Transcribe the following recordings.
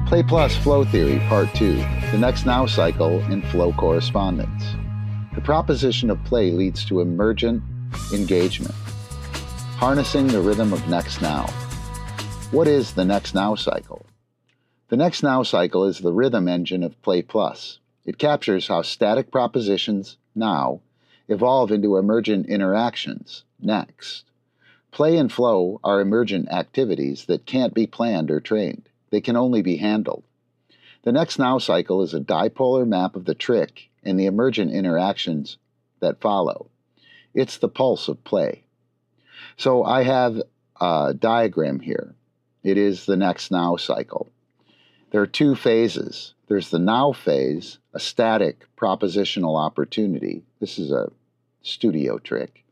Play Plus Flow Theory, Part 2, the Next Now Cycle in Flow Correspondence. The proposition of play leads to emergent engagement. Harnessing the rhythm of Next Now. What is the Next Now cycle? The Next Now cycle is the rhythm engine of Play Plus. It captures how static propositions, now, evolve into emergent interactions, next. Play and flow are emergent activities that can't be planned or trained. They can only be handled. The Next Now cycle is a dipolar map of the trick and the emergent interactions that follow. It's the pulse of play. So I have a diagram here. It is the Next Now cycle. There are two phases. There's the now phase, a static propositional opportunity. This is a studio trick.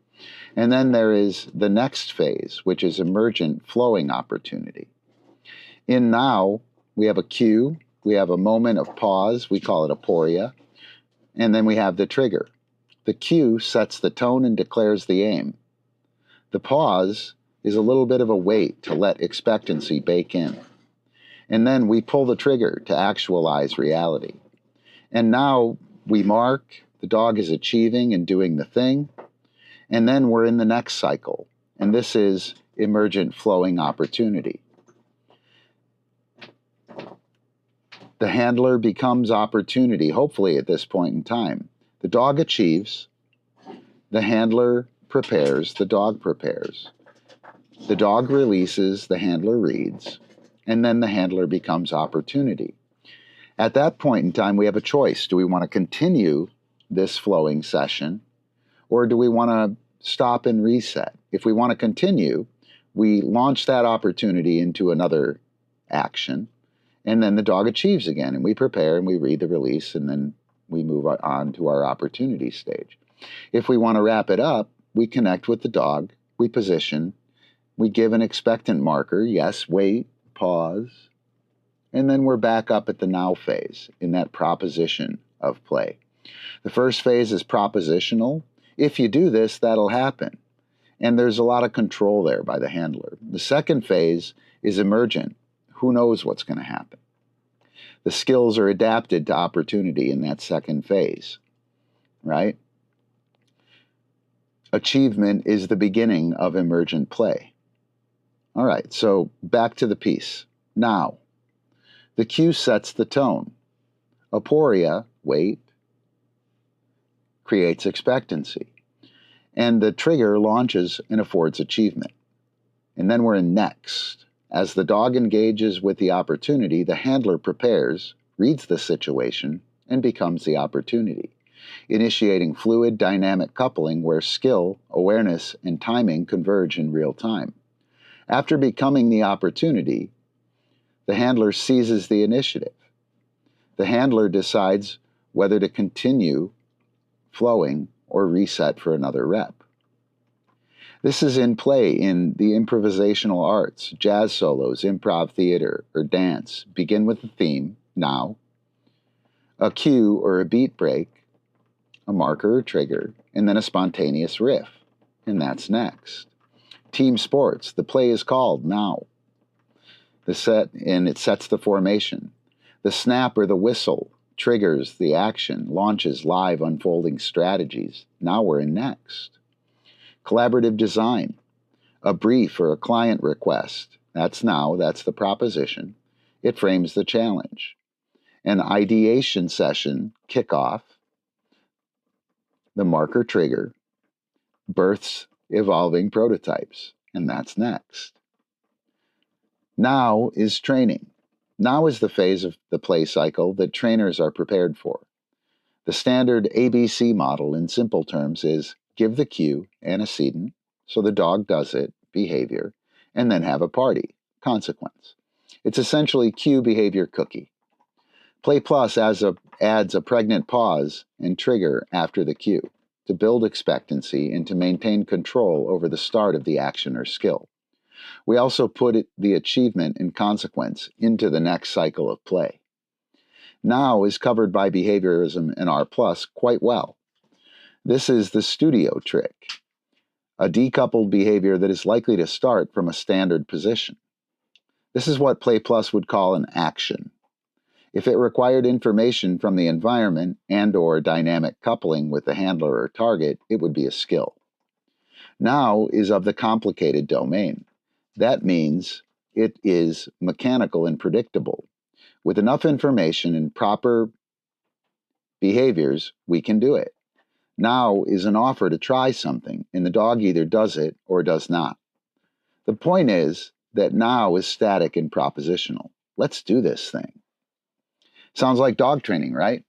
And then there is the next phase, which is emergent flowing opportunity. In now, we have a cue, we have a moment of pause, we call it aporia, and then we have the trigger. The cue sets the tone and declares the aim. The pause is a little bit of a wait to let expectancy bake in. And then we pull the trigger to actualize reality. And now we mark, the dog is achieving and doing the thing, and then we're in the next cycle, and this is emergent flowing opportunity. The handler becomes opportunity, hopefully at this point in time. The dog achieves, the handler prepares, the dog prepares. The dog releases, the handler reads, and then the handler becomes opportunity. At that point in time, we have a choice. Do we want to continue this flowing session, or do we want to stop and reset? If we want to continue, we launch that opportunity into another action, and then the dog achieves again, and we prepare and we read the release, and then we move on to our opportunity stage. If we want to wrap it up, we connect with the dog, we position, we give an expectant marker, yes, wait, pause, and then we're back up at the now phase in that proposition of play. The first phase is propositional. If you do this, that'll happen. And there's a lot of control there by the handler. The second phase is emergent. Who knows what's going to happen? The skills are adapted to opportunity in that second phase, right? Achievement is the beginning of emergent play. All right, so back to the piece. Now, the cue sets the tone. Aporia, wait, creates expectancy. And the trigger launches and affords achievement. And then we're in next. As the dog engages with the opportunity, the handler prepares, reads the situation, and becomes the opportunity, initiating fluid dynamic coupling where skill, awareness, and timing converge in real time. After becoming the opportunity, the handler seizes the initiative. The handler decides whether to continue flowing or reset for another rep. This is in play in the improvisational arts, jazz solos, improv theater, or dance. Begin with the theme, now, a cue or a beat break, a marker or trigger, and then a spontaneous riff, and that's next. Team sports, the play is called now. It sets the formation. The snap or the whistle triggers the action, launches live unfolding strategies. Now we're in next. Collaborative design, a brief or a client request. That's now, that's the proposition. It frames the challenge. An ideation session, kickoff, the marker trigger, births evolving prototypes, and that's next. Now is training. Now is the phase of the play cycle that trainers are prepared for. The standard ABC model in simple terms is give the cue, antecedent, so the dog does it, behavior, and then have a party, consequence. It's essentially cue behavior cookie. Play Plus adds a pregnant pause and trigger after the cue to build expectancy and to maintain control over the start of the action or skill. We also put the achievement and consequence into the next cycle of play. Now is covered by behaviorism and R+ quite well. This is the studio trick, a decoupled behavior that is likely to start from a standard position. This is what Play Plus would call an action. If it required information from the environment and/or dynamic coupling with the handler or target, it would be a skill. Now is of the complicated domain. That means it is mechanical and predictable. With enough information and proper behaviors, we can do it. Now is an offer to try something, and the dog either does it or does not. The point is that now is static and propositional. Let's do this thing. Sounds like dog training, right?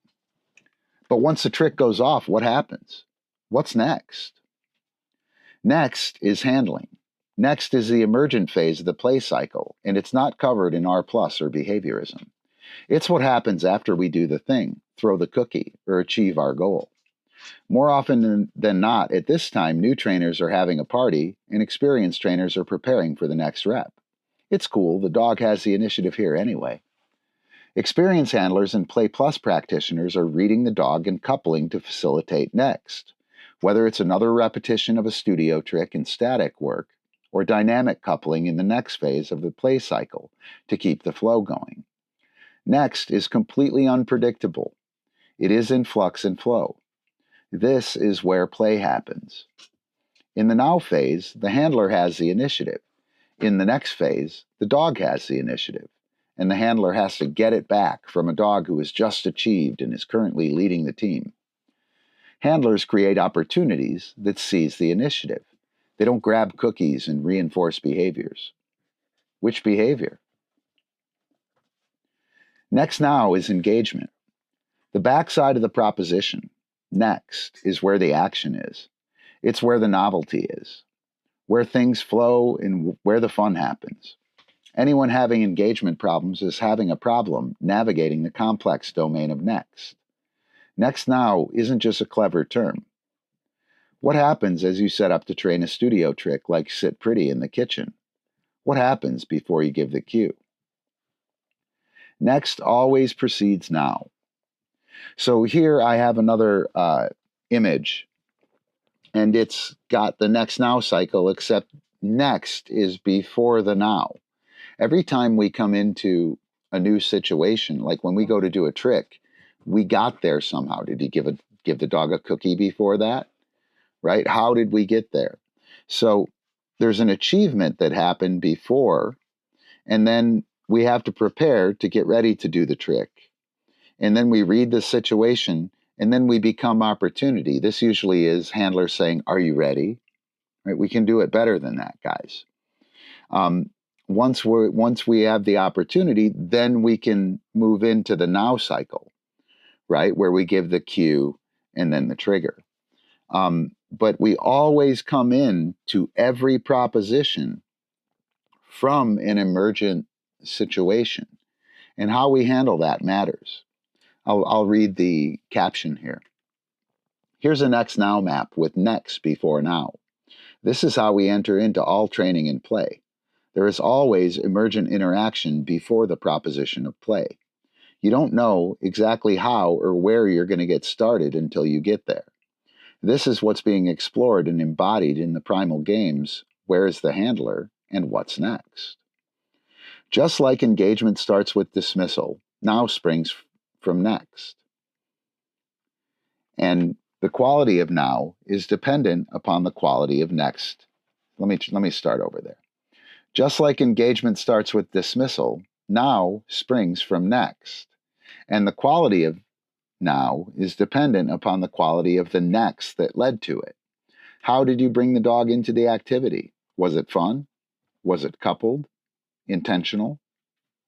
But once the trick goes off, what happens? What's next? Next is handling. Next is the emergent phase of the play cycle, and it's not covered in R+ or behaviorism. It's what happens after we do the thing, throw the cookie, or achieve our goal. More often than not, at this time, new trainers are having a party, and experienced trainers are preparing for the next rep. It's cool, the dog has the initiative here anyway. Experienced handlers and Play Plus practitioners are reading the dog and coupling to facilitate next, whether it's another repetition of a studio trick in static work or dynamic coupling in the next phase of the play cycle to keep the flow going. Next is completely unpredictable. It is in flux and flow. This is where play happens. In the now phase, the handler has the initiative. In the next phase, the dog has the initiative, and the handler has to get it back from a dog who has just achieved and is currently leading the team. Handlers create opportunities that seize the initiative. They don't grab cookies and reinforce behaviors. Which behavior? Next now is engagement. The backside of the proposition, next, is where the action is. It's where the novelty is, where things flow and where the fun happens. Anyone having engagement problems is having a problem navigating the complex domain of next. Next now isn't just a clever term. What happens as you set up to train a studio trick like sit pretty in the kitchen? What happens before you give the cue? Next always precedes now. So here I have another image, and it's got the next now cycle, except next is before the now. Every time we come into a new situation, like when we go to do a trick, we got there somehow. Did you give the dog a cookie before that? Right? How did we get there? So there's an achievement that happened before, and then we have to prepare to get ready to do the trick. And then we read the situation, and then we become opportunity. This usually is handlers saying, "Are you ready?" Right? We can do it better than that, guys. Once we have the opportunity, then we can move into the now cycle, right? Where we give the cue and then the trigger. But we always come in to every proposition from an emergent situation, and how we handle that matters. I'll read the caption here. Here's a next now map with next before now. This is how we enter into all training and play. There is always emergent interaction before the proposition of play. You don't know exactly how or where you're going to get started until you get there. This is what's being explored and embodied in the primal games, Where is the Handler and What's Next? Just like engagement starts with dismissal, now springs from next. And the quality of now is dependent upon the quality of next. Let me start over there. Just like engagement starts with dismissal, now springs from next. And the quality of now is dependent upon the quality of the next that led to it. How did you bring the dog into the activity? Was it fun? Was it coupled? Intentional?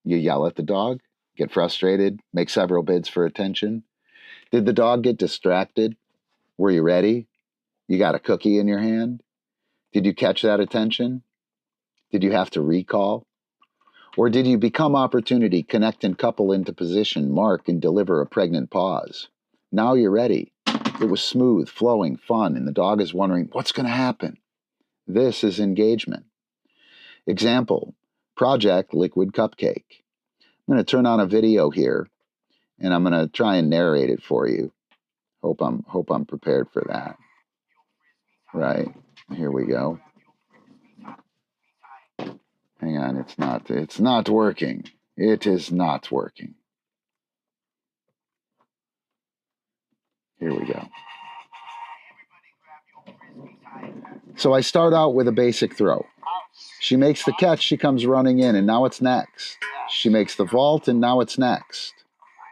You yell at the dog, get frustrated, make several bids for attention. Did the dog get distracted? Were you ready? You got a cookie in your hand? Did you catch that attention? Did you have to recall? Or did you become opportunity, connect and couple into position, mark and deliver a pregnant pause? Now you're ready. It was smooth, flowing, fun, and the dog is wondering, what's going to happen? This is engagement. Example, Project Liquid Cupcake. I'm going to turn on a video here, and I'm going to try and narrate it for you. Hope I'm prepared for that. Right, here we go. Hang on, it's not working. It is not working. Here we go. So I start out with a basic throw. She makes the catch, she comes running in, and now it's next. She makes the vault, and now it's next.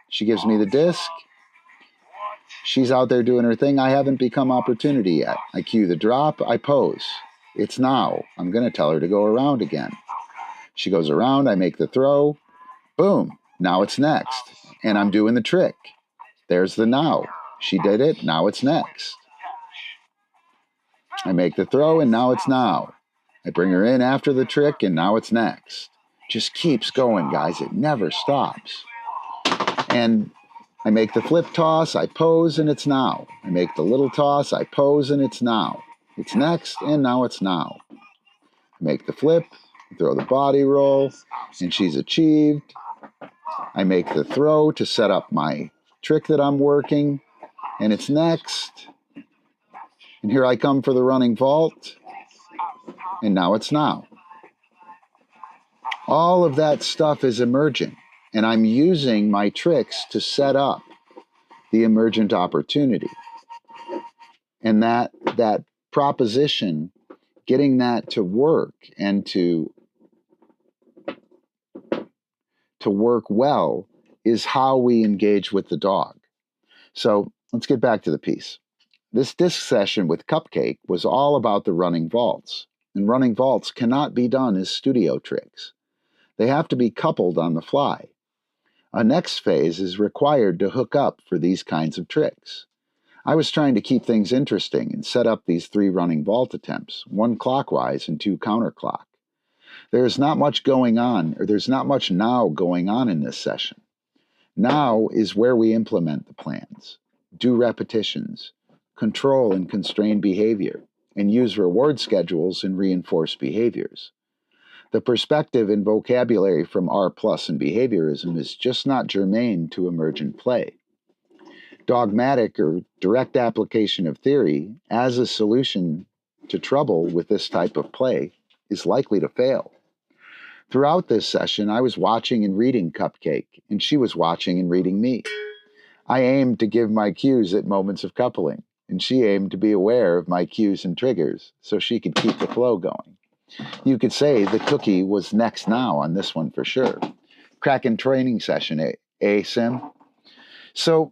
She gives me the disc. She's out there doing her thing. I haven't become opportunity yet. I cue the drop, I pose. It's now. I'm going to tell her to go around again. She goes around, I make the throw. Boom. Now it's next. And I'm doing the trick. There's the now. She did it, now it's next. I make the throw, and now it's now. I bring her in after the trick, and now it's next. Just keeps going, guys. It never stops. And I make the flip toss, I pose, and it's now. I make the little toss, I pose, and it's now. It's next, and now it's now. I make the flip, throw the body roll, and she's achieved. I make the throw to set up my trick that I'm working, and it's next. And here I come for the running vault, and now it's now. All of that stuff is emergent, and I'm using my tricks to set up the emergent opportunity. And that proposition, getting that to work and to work well is how we engage with the dog. So let's get back to the piece. This disc session with Cupcake was all about the running vaults, and running vaults cannot be done as studio tricks. They have to be coupled on the fly. A next phase is required to hook up for these kinds of tricks. I was trying to keep things interesting and set up these 3 running vault attempts, 1 clockwise and 2 counterclock. There's not much going on, or there's not much now going on in this session. Now is where we implement the plans, do repetitions, control and constrain behavior, and use reward schedules and reinforce behaviors. The perspective and vocabulary from R+ and behaviorism is just not germane to emergent play. Dogmatic or direct application of theory as a solution to trouble with this type of play is likely to fail. Throughout this session, I was watching and reading Cupcake, and she was watching and reading me. I aimed to give my cues at moments of coupling, and she aimed to be aware of my cues and triggers so she could keep the flow going. You could say the cookie was next now on this one for sure. Cracking training session, Sim? So,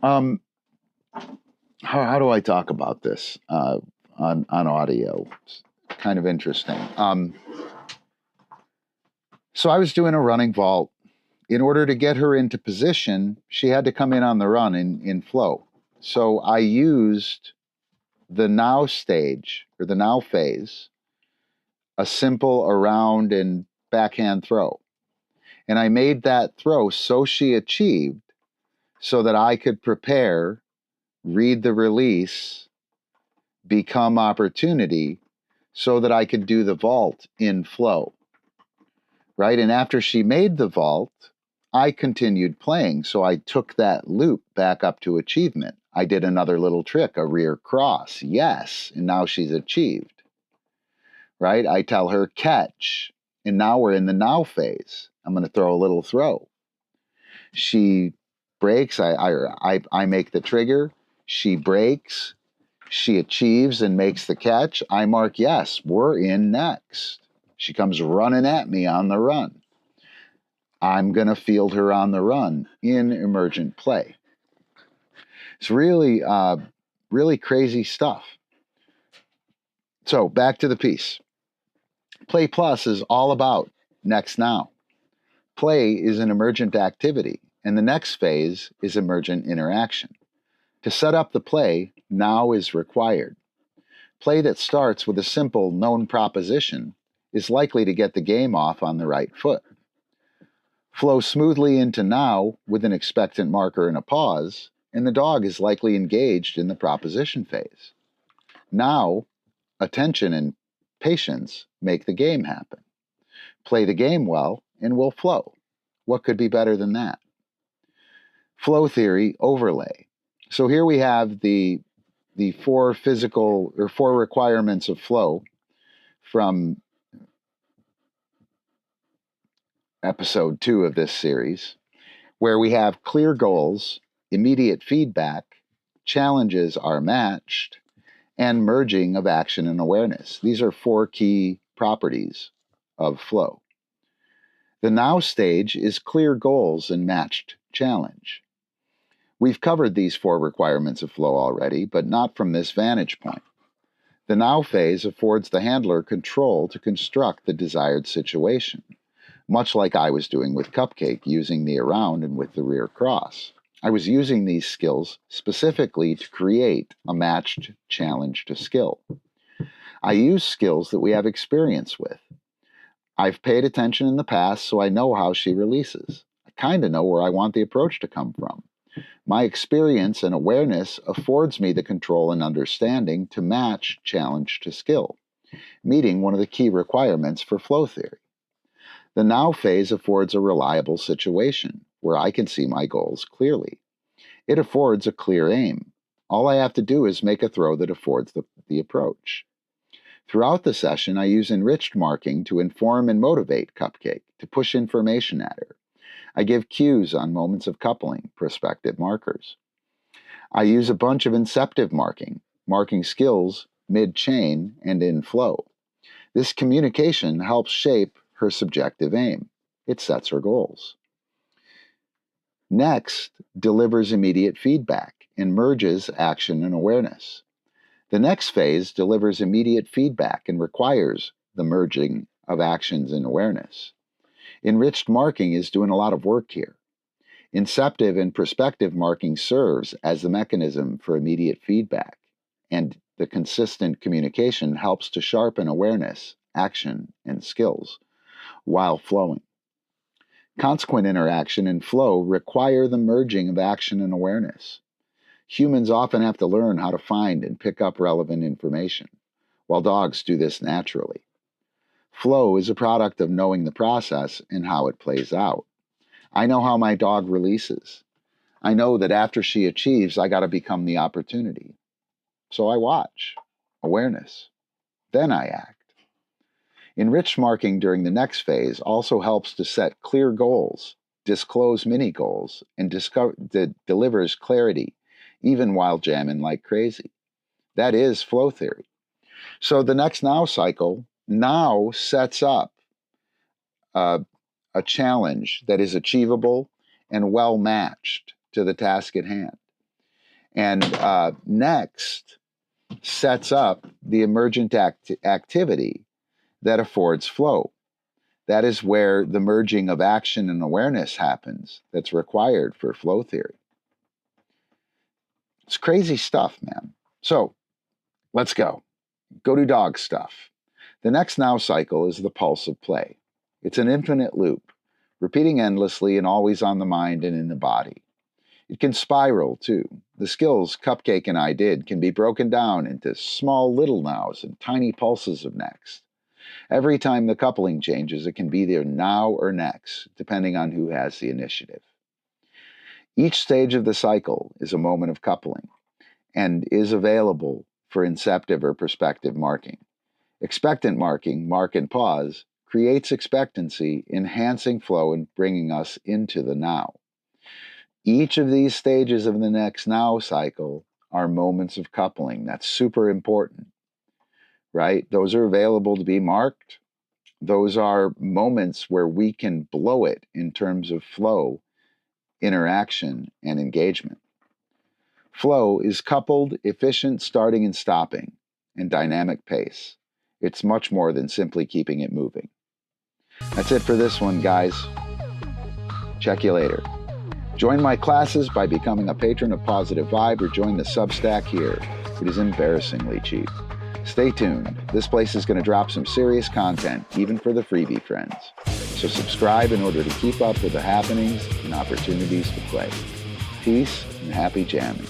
how do I talk about this on audio? It's kind of interesting. So I was doing a running vault. In order to get her into position, she had to come in on the run in flow. So I used the now stage, or the now phase, a simple around and backhand throw. And I made that throw so she achieved so that I could prepare, read the release, become opportunity, so that I could do the vault in flow. Right? And after she made the vault, I continued playing. So I took that loop back up to achievement. I did another little trick, a rear cross. Yes. And now she's achieved. Right? I tell her catch. And now we're in the now phase. I'm going to throw a little throw. She breaks. I make the trigger. She breaks. She achieves and makes the catch. I mark yes. We're in next. She comes running at me on the run. I'm going to field her on the run in emergent play. It's really, really crazy stuff. So back to the piece. Play Plus is all about next now. Play is an emergent activity, and the next phase is emergent interaction. To set up the play, now is required. Play that starts with a simple known proposition is likely to get the game off on the right foot. Flow smoothly into now with an expectant marker and a pause, and the dog is likely engaged in the proposition phase. Now, attention and patience make the game happen. Play the game well, and we'll flow. What could be better than that? Flow theory overlay. So here we have the 4 requirements of flow from episode 2 of this series, where we have clear goals, immediate feedback, challenges are matched, and merging of action and awareness. These are 4 key properties of flow. The now stage is clear goals and matched challenge. We've covered these 4 requirements of flow already, but not from this vantage point. The now phase affords the handler control to construct the desired situation, much like I was doing with Cupcake, using the around and with the rear cross. I was using these skills specifically to create a matched challenge to skill. I use skills that we have experience with. I've paid attention in the past, so I know how she releases. I kind of know where I want the approach to come from. My experience and awareness affords me the control and understanding to match challenge to skill, meeting one of the key requirements for flow theory. The now phase affords a reliable situation where I can see my goals clearly. It affords a clear aim. All I have to do is make a throw that affords the approach. Throughout the session, I use enriched marking to inform and motivate Cupcake, to push information at her. I give cues on moments of coupling, prospective markers. I use a bunch of inceptive marking, marking skills mid-chain and in flow. This communication helps shape her subjective aim. It sets her goals. Next, delivers immediate feedback and merges action and awareness. The next phase delivers immediate feedback and requires the merging of actions and awareness. Enriched marking is doing a lot of work here. Inceptive and prospective marking serves as the mechanism for immediate feedback, and the consistent communication helps to sharpen awareness, action, and skills while flowing. Consequent interaction and flow require the merging of action and awareness. Humans often have to learn how to find and pick up relevant information, while dogs do this naturally. Flow is a product of knowing the process and how it plays out. I know how my dog releases. I know that after she achieves, I got to become the opportunity. So I watch. Awareness. Then I act. Enriched marking during the next phase also helps to set clear goals, disclose mini goals, and delivers clarity, even while jamming like crazy. That is flow theory. So the next now cycle now sets up a challenge that is achievable and well matched to the task at hand. And next sets up the emergent activity that affords flow. That is where the merging of action and awareness happens that's required for flow theory. It's crazy stuff, man. So let's go. Go do dog stuff. The next now cycle is the pulse of play. It's an infinite loop, repeating endlessly and always on the mind and in the body. It can spiral, too. The skills Cupcake and I did can be broken down into small little nows and tiny pulses of next. Every time the coupling changes, it can be there now or next, depending on who has the initiative. Each stage of the cycle is a moment of coupling and is available for inceptive or prospective marking. Expectant marking, mark and pause, creates expectancy, enhancing flow and bringing us into the now. Each of these stages of the next now cycle are moments of coupling. That's super important, right? Those are available to be marked. Those are moments where we can blow it in terms of flow, interaction, and engagement. Flow is coupled, efficient starting and stopping, and dynamic pace. It's much more than simply keeping it moving. That's it for this one, guys. Check you later. Join my classes by becoming a patron of Pawsitive Vybe or join the Substack here. It is embarrassingly cheap. Stay tuned. This place is going to drop some serious content, even for the freebie friends. So subscribe in order to keep up with the happenings and opportunities to play. Peace and happy jamming.